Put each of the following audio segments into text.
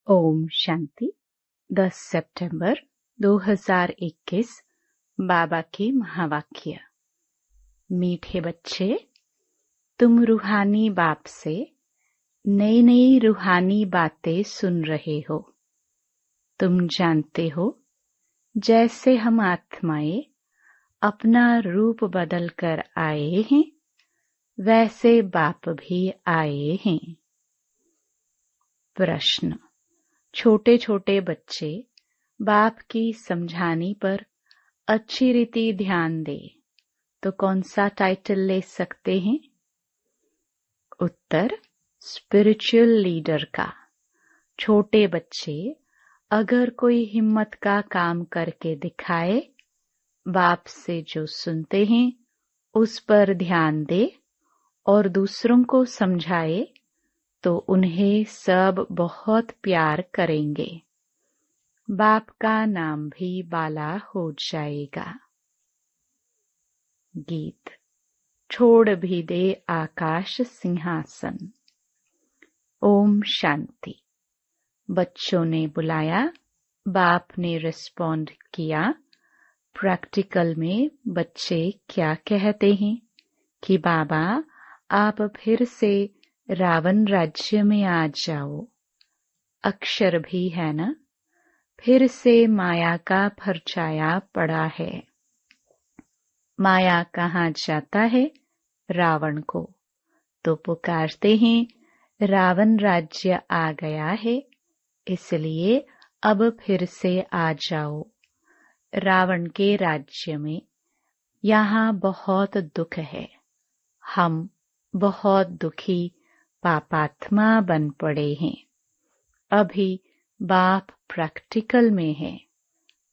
ओम शांति। 10 सितंबर 2021 बाबा के महावाक्य। मीठे बच्चे, तुम रूहानी बाप से नई नई रूहानी बातें सुन रहे हो। तुम जानते हो, जैसे हम आत्माएं अपना रूप बदल कर आए हैं, वैसे बाप भी आए हैं। प्रश्न: छोटे छोटे बच्चे बाप की समझाने पर अच्छी रीति ध्यान दे तो कौन सा टाइटल ले सकते हैं? उत्तर: स्पिरिचुअल लीडर का। छोटे बच्चे अगर कोई हिम्मत का काम करके दिखाए, बाप से जो सुनते हैं उस पर ध्यान दे और दूसरों को समझाए तो उन्हें सब बहुत प्यार करेंगे। बाप का नाम भी बाला हो जाएगा। गीत। छोड़ भी दे आकाश सिंहासन। ओम शांति। बच्चों ने बुलाया, बाप ने रिस्पॉन्ड किया। प्रैक्टिकल में बच्चे क्या कहते हैं कि बाबा आप फिर से रावण राज्य में आ जाओ। अक्षर भी है ना, फिर से माया का परछाया पड़ा है। माया कहाँ जाता है? रावण को। तो पुकारते हैं रावण राज्य आ गया है, इसलिए अब फिर से आ जाओ रावण के राज्य में। यहाँ बहुत दुख है, हम बहुत दुखी पापात्मा बन पड़े हैं। अभी बाप प्रैक्टिकल में है।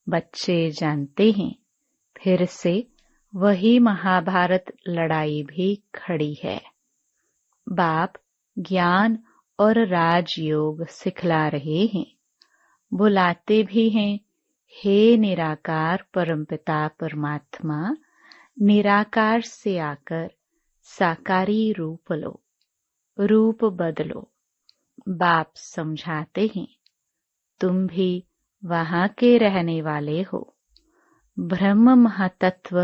बच्चे जानते हैं फिर से वही महाभारत लड़ाई भी खड़ी है। बाप ज्ञान और राजयोग सिखला रहे हैं। बुलाते भी हैं, हे निराकार परमपिता परमात्मा, निराकार से आकर साकारी रूप लो, रूप बदलो। बाप समझाते हैं, तुम भी वहां के रहने वाले हो, ब्रह्म महातत्व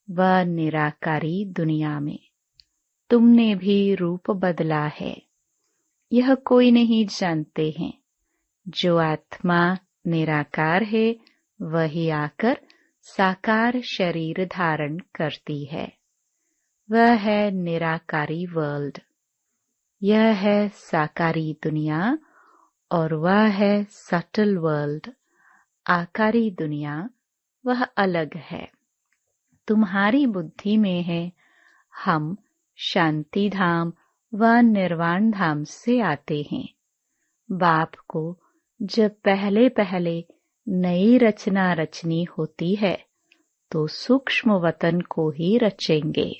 व निराकारी दुनिया में। तुमने भी रूप बदला है, यह कोई नहीं जानते हैं। जो आत्मा निराकार है वही आकर साकार शरीर धारण करती है। वह है निराकारी वर्ल्ड, यह है साकारी दुनिया और वह है सटल वर्ल्ड, आकारी दुनिया। वह अलग है। तुम्हारी बुद्धि में है हम शांति धाम व निर्वाण धाम से आते हैं। बाप को जब पहले पहले नई रचना रचनी होती है तो सूक्ष्म वतन को ही रचेंगे।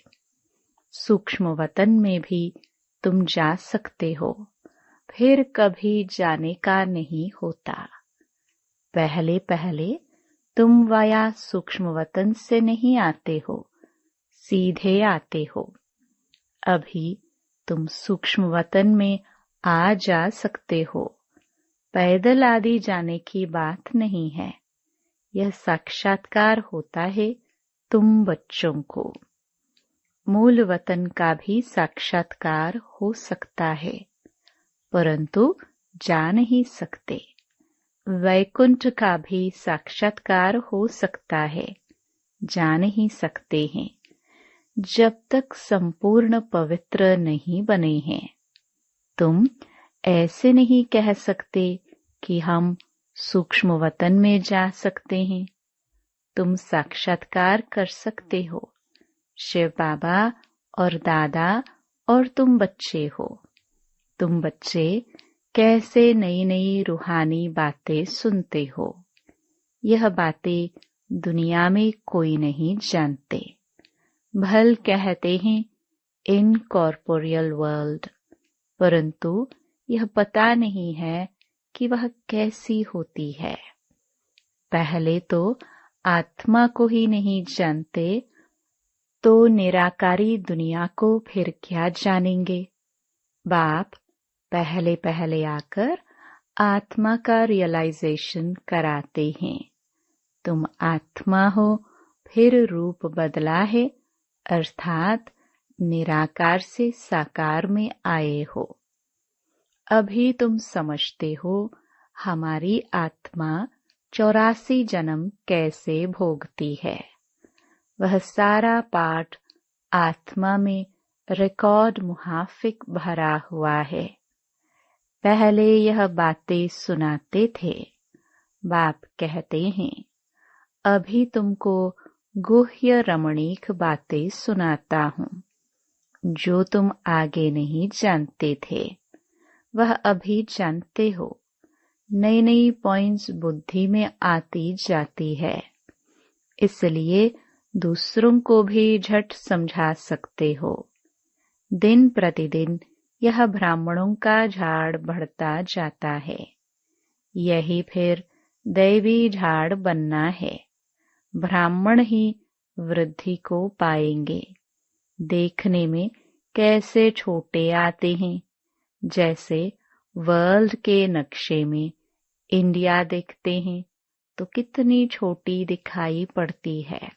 सूक्ष्म वतन में भी तुम जा सकते हो, फिर कभी जाने का नहीं होता। पहले पहले तुम वाया सूक्ष्म वतन से नहीं आते हो, सीधे आते हो। अभी तुम सूक्ष्म वतन में आ जा सकते हो। पैदल आदि जाने की बात नहीं है। यह साक्षात्कार होता है तुम बच्चों को। मूल वतन का भी साक्षात्कार हो सकता है, परंतु जा नहीं सकते। वैकुंठ का भी साक्षात्कार हो सकता है, जा नहीं सकते हैं, जब तक संपूर्ण पवित्र नहीं बने हैं। तुम ऐसे नहीं कह सकते कि हम सूक्ष्म वतन में जा सकते हैं। तुम साक्षात्कार कर सकते हो। शिव बाबा और दादा और तुम बच्चे हो। तुम बच्चे कैसे नई नई रूहानी बातें सुनते हो। यह बातें दुनिया में कोई नहीं जानते। भल कहते हैं इनकॉर्पोरियल वर्ल्ड, परंतु यह पता नहीं है कि वह कैसी होती है। पहले तो आत्मा को ही नहीं जानते तो निराकारी दुनिया को फिर क्या जानेंगे। बाप पहले पहले आकर आत्मा का रियलाइजेशन कराते हैं। तुम आत्मा हो, फिर रूप बदला है, अर्थात निराकार से साकार में आए हो। अभी तुम समझते हो हमारी आत्मा 84 जन्म कैसे भोगती है। वह सारा पाठ आत्मा में रिकॉर्ड मुहाफिक भरा हुआ है। पहले यह बातें सुनाते थे। बाप कहते हैं, अभी तुमको गुह्य रमणीक बातें सुनाता हूँ, जो तुम आगे नहीं जानते थे, वह अभी जानते हो। नई नई पॉइंट्स बुद्धि में आती जाती है, इसलिए दूसरों को भी झट समझा सकते हो। दिन प्रतिदिन यह ब्राह्मणों का झाड़ बढ़ता जाता है। यही फिर दैवी झाड़ बनना है। ब्राह्मण ही वृद्धि को पाएंगे। देखने में कैसे छोटे आते हैं, जैसे वर्ल्ड के नक्शे में इंडिया देखते हैं तो कितनी छोटी दिखाई पड़ती है।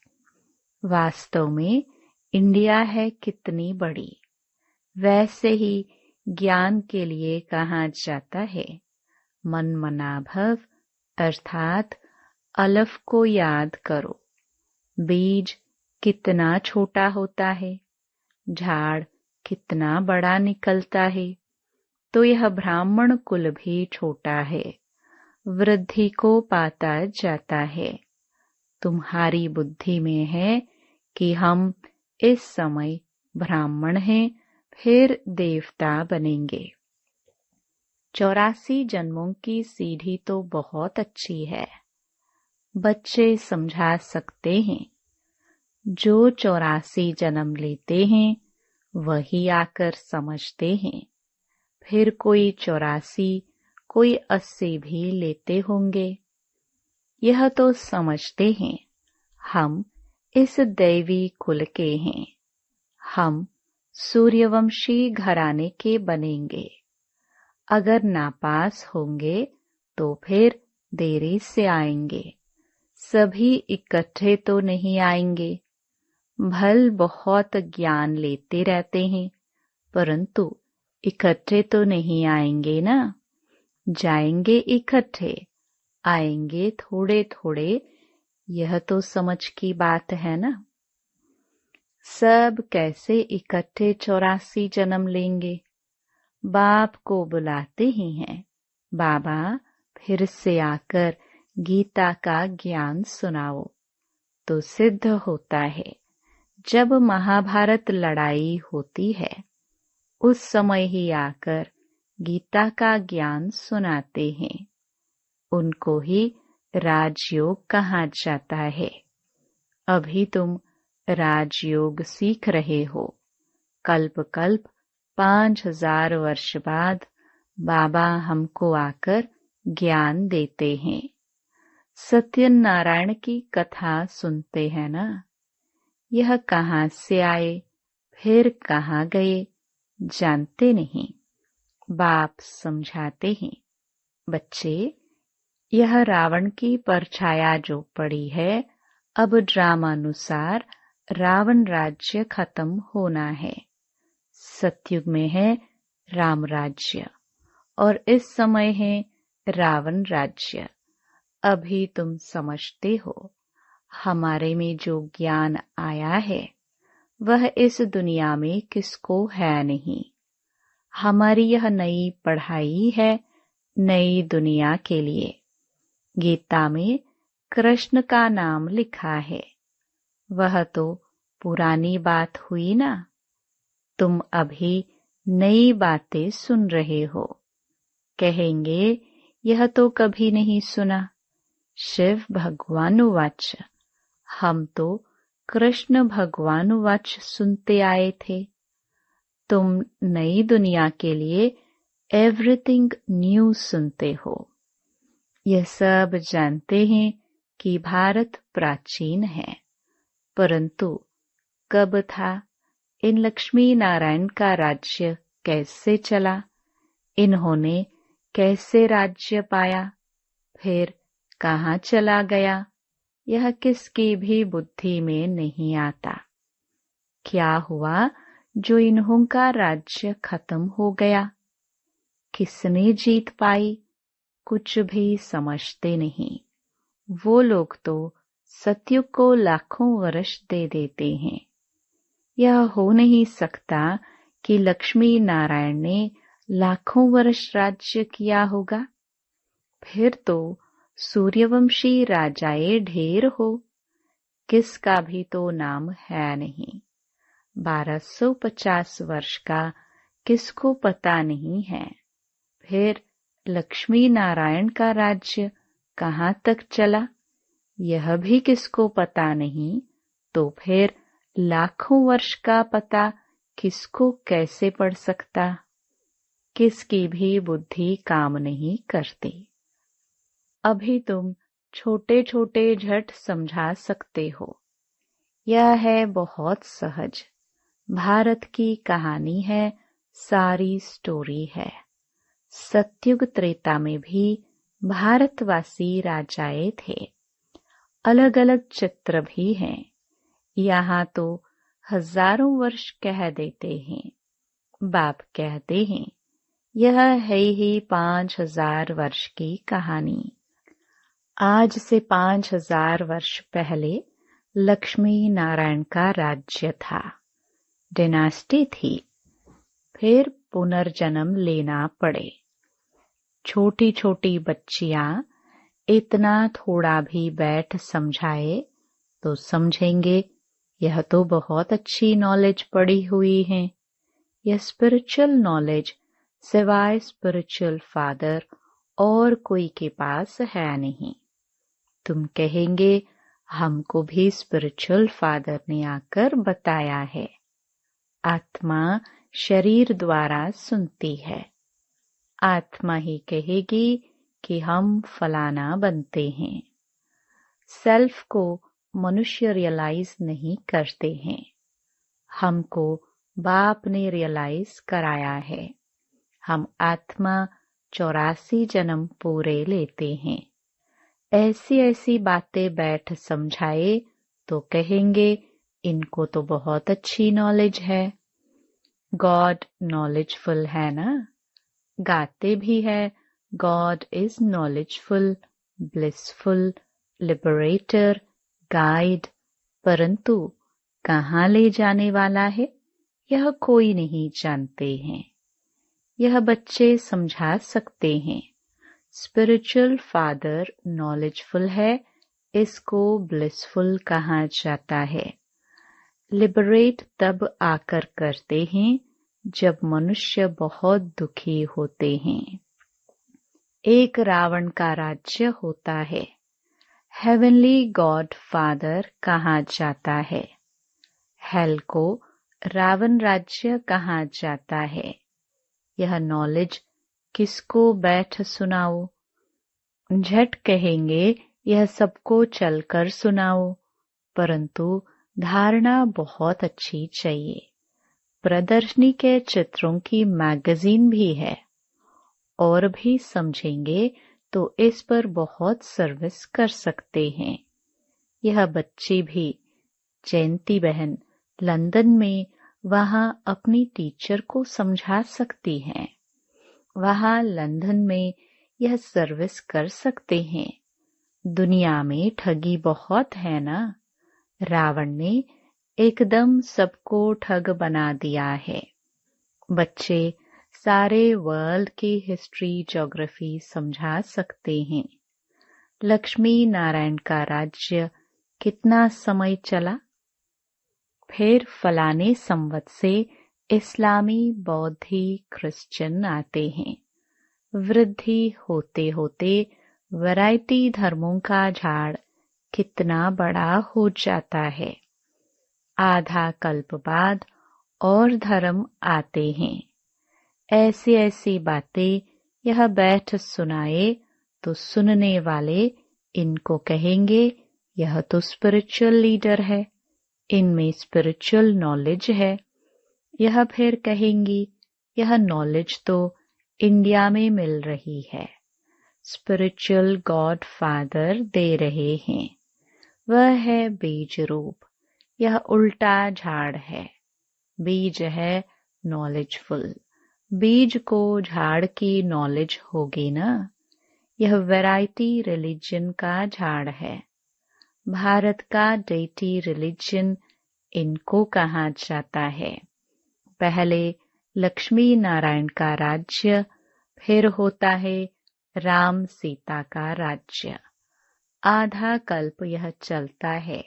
वास्तव में इंडिया है कितनी बड़ी। वैसे ही ज्ञान के लिए कहा जाता है, मन मनाभव, अर्थात अलफ को याद करो। बीज कितना छोटा होता है, झाड़ कितना बड़ा निकलता है। तो यह ब्राह्मण कुल भी छोटा है, वृद्धि को पाता जाता है। तुम्हारी बुद्धि में है कि हम इस समय ब्राह्मण हैं, फिर देवता बनेंगे। 84 जन्मों की सीढ़ी तो बहुत अच्छी है। बच्चे समझा सकते हैं। जो 84 जन्म लेते हैं वही आकर समझते हैं। फिर कोई 84, कोई 80 भी लेते होंगे। यह तो समझते हैं हम इस दैवी कुल के हैं। हम सूर्यवंशी घराने के बनेंगे। अगर नापास होंगे तो फिर देरी से आएंगे। सभी इकट्ठे तो नहीं आएंगे। भल बहुत ज्ञान लेते रहते हैं, परंतु इकट्ठे तो नहीं आएंगे ना। जाएंगे इकट्ठे, आएंगे थोड़े थोड़े। यह तो समझ की बात है ना। सब कैसे इकट्ठे 84 जन्म लेंगे। बाप को बुलाते ही हैं, बाबा फिर से आकर गीता का ज्ञान सुनाओ। तो सिद्ध होता है, जब महाभारत लड़ाई होती है उस समय ही आकर गीता का ज्ञान सुनाते हैं। उनको ही राजयोग कहा जाता है। अभी तुम राजयोग सीख रहे हो। कल्प कल्प 5000 वर्ष बाद बाबा हमको आकर ज्ञान देते हैं। सत्यनारायण की कथा सुनते हैं ना। यह कहाँ से आए, फिर कहाँ गए, जानते नहीं। बाप समझाते हैं, बच्चे यह रावण की परछाया जो पड़ी है, अब ड्रामानुसार रावण राज्य खत्म होना है। सतयुग में है राम राज्य और इस समय है रावण राज्य। अभी तुम समझते हो हमारे में जो ज्ञान आया है वह इस दुनिया में किसको है नहीं। हमारी यह नई पढ़ाई है नई दुनिया के लिए। गीता में कृष्ण का नाम लिखा है, वह तो पुरानी बात हुई ना। तुम अभी नई बातें सुन रहे हो। कहेंगे यह तो कभी नहीं सुना। शिव भगवानुवाच, हम तो कृष्ण भगवानुवाच सुनते आए थे। तुम नई दुनिया के लिए एवरीथिंग न्यू सुनते हो। यह सब जानते हैं कि भारत प्राचीन है, परंतु कब था, इन लक्ष्मी नारायण का राज्य कैसे चला, इन्होंने कैसे राज्य पाया, फिर कहाँ चला गया, यह किसकी भी बुद्धि में नहीं आता। क्या हुआ जो इन्हों का राज्य खत्म हो गया, किसने जीत पाई, कुछ भी समझते नहीं। वो लोग तो सतयुग को लाखों वर्ष दे देते हैं। यह हो नहीं सकता कि लक्ष्मी नारायण ने लाखों वर्ष राज्य किया होगा। फिर तो सूर्यवंशी राजाए ढेर हो, किसका भी तो नाम है नहीं। 1250 वर्ष का किसको पता नहीं है। फिर लक्ष्मी नारायण का राज्य कहाँ तक चला, यह भी किसको पता नहीं। तो फिर लाखों वर्ष का पता किसको कैसे पड़ सकता। किसकी भी बुद्धि काम नहीं करती। अभी तुम छोटे छोटे झट समझा सकते हो। यह है बहुत सहज। भारत की कहानी है, सारी स्टोरी है। सतयुग त्रेता में भी भारतवासी राजाए थे। अलग अलग चित्र भी हैं। यहाँ तो हजारों वर्ष कह देते हैं। बाप कहते हैं यह है ही 5000 वर्ष की कहानी। आज से 5000 वर्ष पहले लक्ष्मी नारायण का राज्य था, डिनास्टी थी। फिर पुनर्जन्म लेना पड़े। छोटी छोटी बच्चियां इतना थोड़ा भी बैठ समझाए तो समझेंगे यह तो बहुत अच्छी नॉलेज पड़ी हुई है। यह स्पिरिचुअल नॉलेज सिवाय स्पिरिचुअल फादर और कोई के पास है नहीं। तुम कहेंगे हमको भी स्पिरिचुअल फादर ने आकर बताया है। आत्मा शरीर द्वारा सुनती है। आत्मा ही कहेगी कि हम फलाना बनते हैं। सेल्फ को मनुष्य रियलाइज नहीं करते हैं। हमको बाप ने रियलाइज कराया है। हम आत्मा 84 जन्म पूरे लेते हैं। ऐसी ऐसी बातें बैठ समझाए तो कहेंगे इनको तो बहुत अच्छी नॉलेज है। गॉड नॉलेजफुल है ना। गाते भी है God is knowledgeful, blissful, liberator, guide. परंतु कहाँ ले जाने वाला है यह कोई नहीं जानते हैं। यह बच्चे समझा सकते हैं। स्पिरिचुअल फादर नॉलेजफुल है, इसको ब्लिसफुल कहा जाता है। लिबरेट तब आकर करते हैं जब मनुष्य बहुत दुखी होते हैं। एक रावण का राज्य होता है। हेवनली गॉड फादर कहा जाता है। हेल को रावण राज्य कहा जाता है। यह नॉलेज किसको बैठ सुनाओ। झट कहेंगे यह सबको चलकर सुनाओ, परंतु धारणा बहुत अच्छी चाहिए। प्रदर्शनी के चित्रों की मैगजीन भी है। और भी समझेंगे तो इस पर बहुत सर्विस कर सकते हैं। यह बच्चे भी, जयंती बहन लंदन में वहां अपनी टीचर को समझा सकती हैं। वहां लंदन में यह सर्विस कर सकते हैं। दुनिया में ठगी बहुत है ना। रावण ने एकदम सबको ठग बना दिया है। बच्चे सारे वर्ल्ड की हिस्ट्री ज्योग्राफी समझा सकते हैं। लक्ष्मी नारायण का राज्य कितना समय चला। फिर फलाने संवत से इस्लामी, बौद्धि, क्रिश्चियन आते हैं। वृद्धि होते होते वैरायटी धर्मों का झाड़ कितना बड़ा हो जाता है। आधा कल्प बाद और धर्म आते हैं। ऐसी ऐसी बातें यह बैठ सुनाए तो सुनने वाले इनको कहेंगे यह तो स्पिरिचुअल लीडर है, इनमें स्पिरिचुअल नॉलेज है। यह फिर कहेंगी यह नॉलेज तो इंडिया में मिल रही है। स्पिरिचुअल गॉड फादर दे रहे हैं। वह है बीज रूप। यह उल्टा झाड़ है। बीज है नॉलेजफुल। बीज को झाड़ की नॉलेज होगी ना। यह वैरायटी रिलीजन का झाड़ है। भारत का डेटी रिलीजन इनको कहा जाता है। पहले लक्ष्मी नारायण का राज्य, फिर होता है राम सीता का राज्य। आधा कल्प यह चलता है,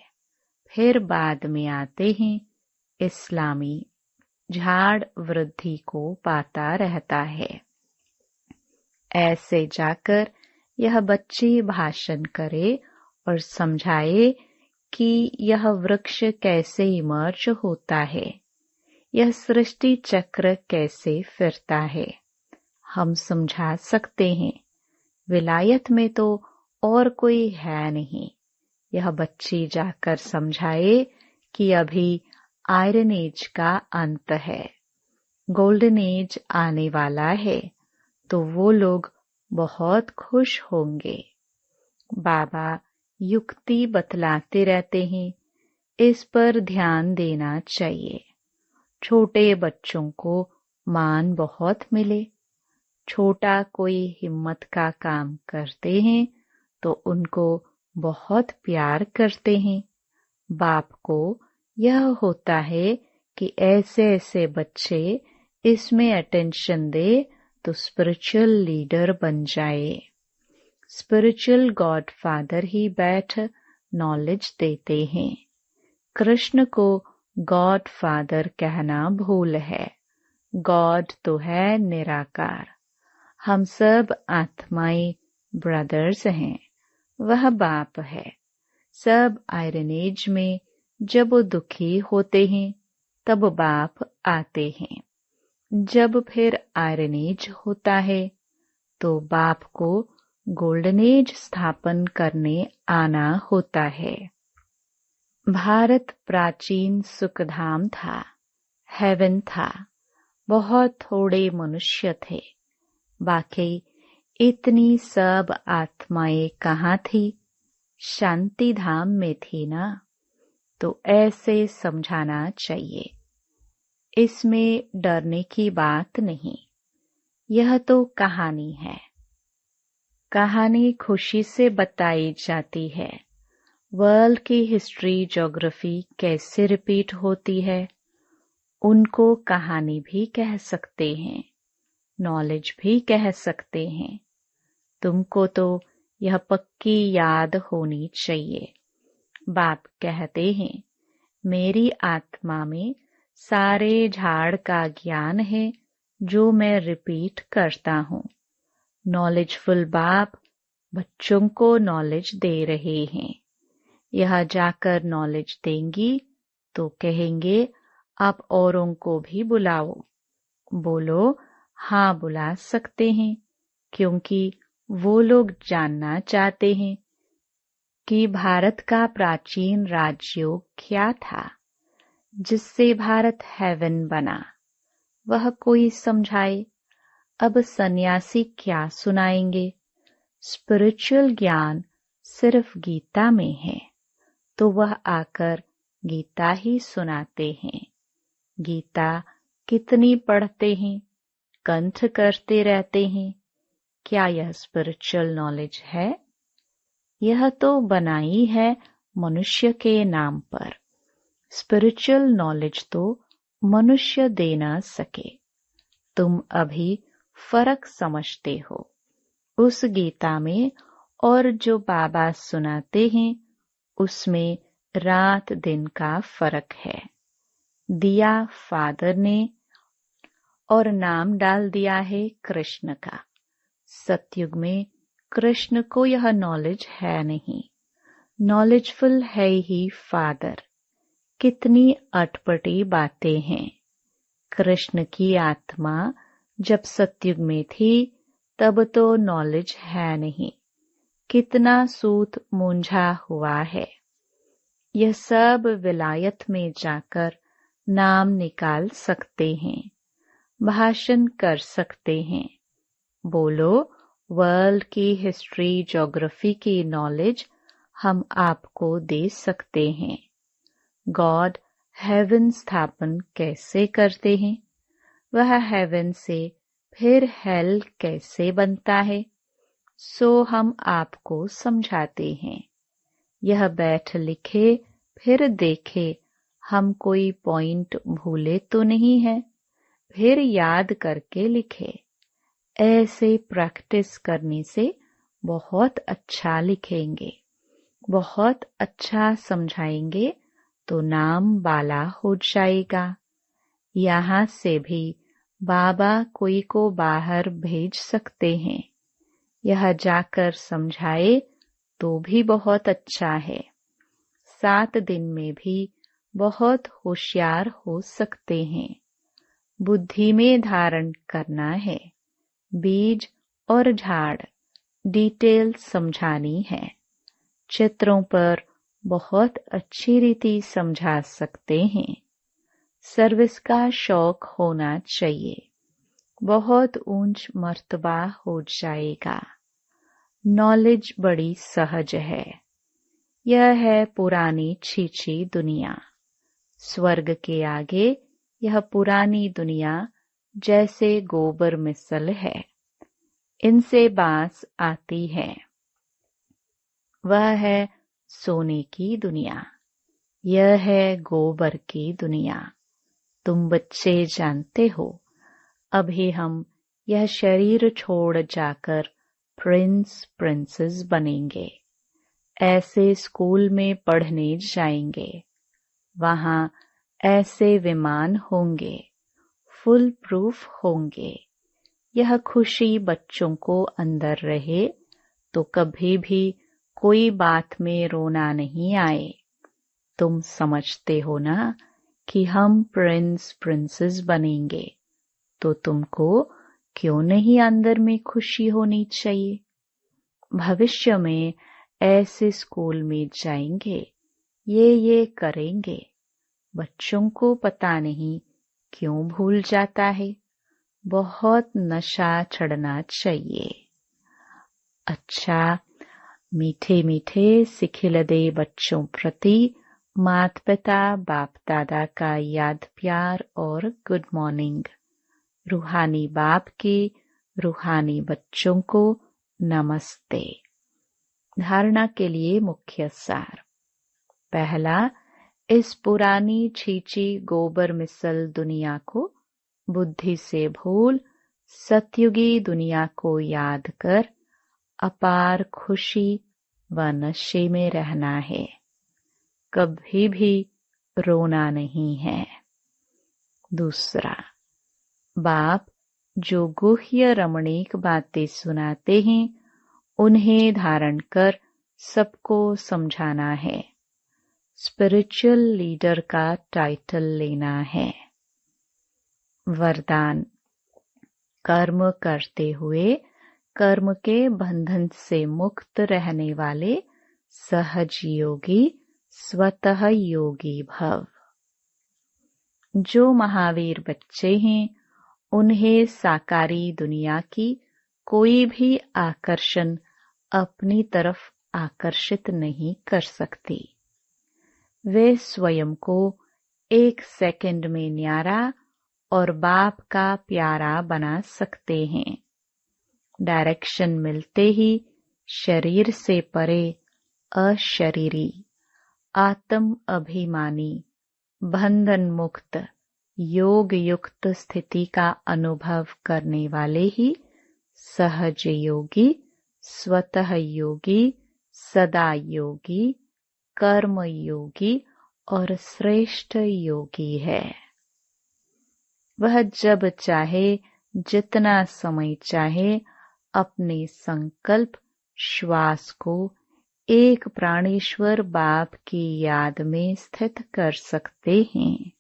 फिर बाद में आते हैं इस्लामी। झाड़ वृद्धि को पाता रहता है। ऐसे जाकर यह बच्चे भाषण करे और समझाए कि यह वृक्ष कैसे इमर्ज होता है, यह सृष्टि चक्र कैसे फिरता है। हम समझा सकते हैं। विलायत में तो और कोई है नहीं। यह बच्ची जाकर समझाए कि अभी आयरन एज का अंत है, गोल्डन एज आने वाला है, तो वो लोग बहुत खुश होंगे। बाबा युक्ति बतलाते रहते हैं, इस पर ध्यान देना चाहिए। छोटे बच्चों को मान बहुत मिले। छोटा कोई हिम्मत का काम करते हैं तो उनको बहुत प्यार करते हैं। बाप को यह होता है कि ऐसे ऐसे बच्चे इसमें अटेंशन दे तो स्पिरिचुअल लीडर बन जाए। स्पिरिचुअल गॉड फादर ही बैठ नॉलेज देते हैं। कृष्ण को गॉड फादर कहना भूल है। गॉड तो है निराकार। हम सब आत्माएं ब्रदर्स हैं। वह बाप है। सब आयरन एज में जब वो दुखी होते हैं तब बाप आते हैं। जब फिर आयरन एज होता है तो बाप को गोल्डन एज स्थापन करने आना होता है। भारत प्राचीन सुखधाम था, हेवन था। बहुत थोड़े मनुष्य थे। बाकी इतनी सब आत्माएं कहाँ थी? शांति धाम में थी ना। तो ऐसे समझाना चाहिए। इसमें डरने की बात नहीं। यह तो कहानी है। कहानी खुशी से बताई जाती है। वर्ल्ड की हिस्ट्री ज्योग्राफी कैसे रिपीट होती है, उनको कहानी भी कह सकते हैं, नॉलेज भी कह सकते हैं। तुमको तो यह पक्की याद होनी चाहिए। बाप कहते हैं, मेरी आत्मा में सारे झाड़ का ज्ञान है जो मैं रिपीट करता हूँ। नॉलेजफुल बाप बच्चों को नॉलेज दे रहे हैं। यह जाकर नॉलेज देंगी तो कहेंगे आप औरों को भी बुलाओ। बोलो हाँ, बुला सकते हैं, क्योंकि वो लोग जानना चाहते हैं कि भारत का प्राचीन राजयोग क्या था जिससे भारत हेवन बना। वह कोई समझाए। अब सन्यासी क्या सुनाएंगे? स्पिरिचुअल ज्ञान सिर्फ गीता में है, तो वह आकर गीता ही सुनाते हैं। गीता कितनी पढ़ते हैं, कंठ करते रहते हैं। क्या यह स्पिरिचुअल नॉलेज है? यह तो बनाई है मनुष्य के नाम पर। स्पिरिचुअल नॉलेज तो मनुष्य दे ना सके। तुम अभी फर्क समझते हो उस गीता में और जो बाबा सुनाते हैं उसमें रात दिन का फर्क है। दिया फादर ने और नाम डाल दिया है कृष्ण का। सतयुग में कृष्ण को यह नॉलेज है नहीं। नॉलेजफुल है ही फादर। कितनी अटपटी बातें हैं। कृष्ण की आत्मा जब सतयुग में थी तब तो नॉलेज है नहीं। कितना सूत मूंझा हुआ है। यह सब विलायत में जाकर नाम निकाल सकते हैं, भाषण कर सकते हैं, बोलो, वर्ल्ड की हिस्ट्री, ज्योग्राफी की नॉलेज हम आपको दे सकते हैं। गॉड हेवन स्थापन कैसे करते हैं, वह हेवन से फिर हेल कैसे बनता है, सो हम आपको समझाते हैं। यह बैठ लिखे फिर देखे, हम कोई पॉइंट भूले तो नहीं है, फिर याद करके लिखे। ऐसे प्रैक्टिस करने से बहुत अच्छा लिखेंगे, बहुत अच्छा समझाएंगे तो नाम बाला हो जाएगा। यहाँ से भी बाबा कोई को बाहर भेज सकते हैं। यह जाकर समझाए तो भी बहुत अच्छा है। 7 दिन में भी बहुत होशियार हो सकते हैं। बुद्धि में धारण करना है। बीज और झाड़ डिटेल समझानी है। चित्रों पर बहुत अच्छी रीति समझा सकते हैं। सर्विस का शौक होना चाहिए, बहुत ऊंच मर्तबा हो जाएगा। नॉलेज बड़ी सहज है। यह है पुरानी छीछी दुनिया। स्वर्ग के आगे यह पुरानी दुनिया जैसे गोबर मिसल है। इनसे बांस आती है। वह है सोने की दुनिया। यह है गोबर की दुनिया। तुम बच्चे जानते हो, अभी हम यह शरीर छोड़ जाकर प्रिंस प्रिंसेस बनेंगे। ऐसे स्कूल में पढ़ने जाएंगे। वहां ऐसे विमान होंगे, फुल प्रूफ होंगे। यह खुशी बच्चों को अंदर रहे तो कभी भी कोई बात में रोना नहीं आए। तुम समझते हो ना कि हम प्रिंस प्रिंसेस बनेंगे, तो तुमको क्यों नहीं अंदर में खुशी होनी चाहिए। भविष्य में ऐसे स्कूल में जाएंगे, ये करेंगे। बच्चों को पता नहीं क्यों भूल जाता है। बहुत नशा चढ़ना चाहिए। अच्छा, मीठे मीठे सिखिलदे बच्चों प्रति माता पिता बाप दादा का याद प्यार और गुड मॉर्निंग। रूहानी बाप की रूहानी बच्चों को नमस्ते। धारणा के लिए मुख्य सार। पहला, इस पुरानी छीची गोबर मिसल दुनिया को बुद्धि से भूल सतयुगी दुनिया को याद कर अपार खुशी व नशे में रहना है। कभी भी रोना नहीं है। दूसरा, बाप जो गुह्य रमणीक बातें सुनाते हैं उन्हें धारण कर सबको समझाना है। स्पिरिचुअल लीडर का टाइटल लेना है। वरदान, कर्म करते हुए कर्म के बंधन से मुक्त रहने वाले सहज योगी स्वतः योगी भव। जो महावीर बच्चे हैं उन्हें साकारी दुनिया की कोई भी आकर्षण अपनी तरफ आकर्षित नहीं कर सकती। वे स्वयं को 1 सेकंड में न्यारा और बाप का प्यारा बना सकते हैं। डायरेक्शन मिलते ही शरीर से परे अशरीरी, आत्म अभिमानी, बंधन मुक्त, योग युक्त स्थिति का अनुभव करने वाले ही सहज योगी, स्वतः योगी, सदा योगी, कर्म योगी और श्रेष्ठ योगी है। वह जब चाहे जितना समय चाहे अपने संकल्प श्वास को एक प्राणेश्वर बाप की याद में स्थित कर सकते हैं।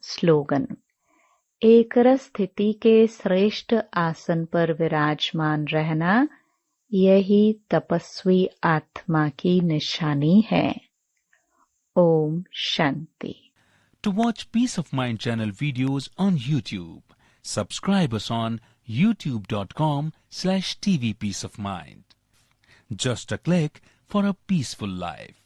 स्लोगन, एक रस स्थिति के श्रेष्ठ आसन पर विराजमान रहना यही तपस्वी आत्मा की निशानी है। Om Shanti. To watch Peace of Mind channel videos on YouTube, Subscribe us on youtube.com/TV Peace of Mind. Just a click for a peaceful life.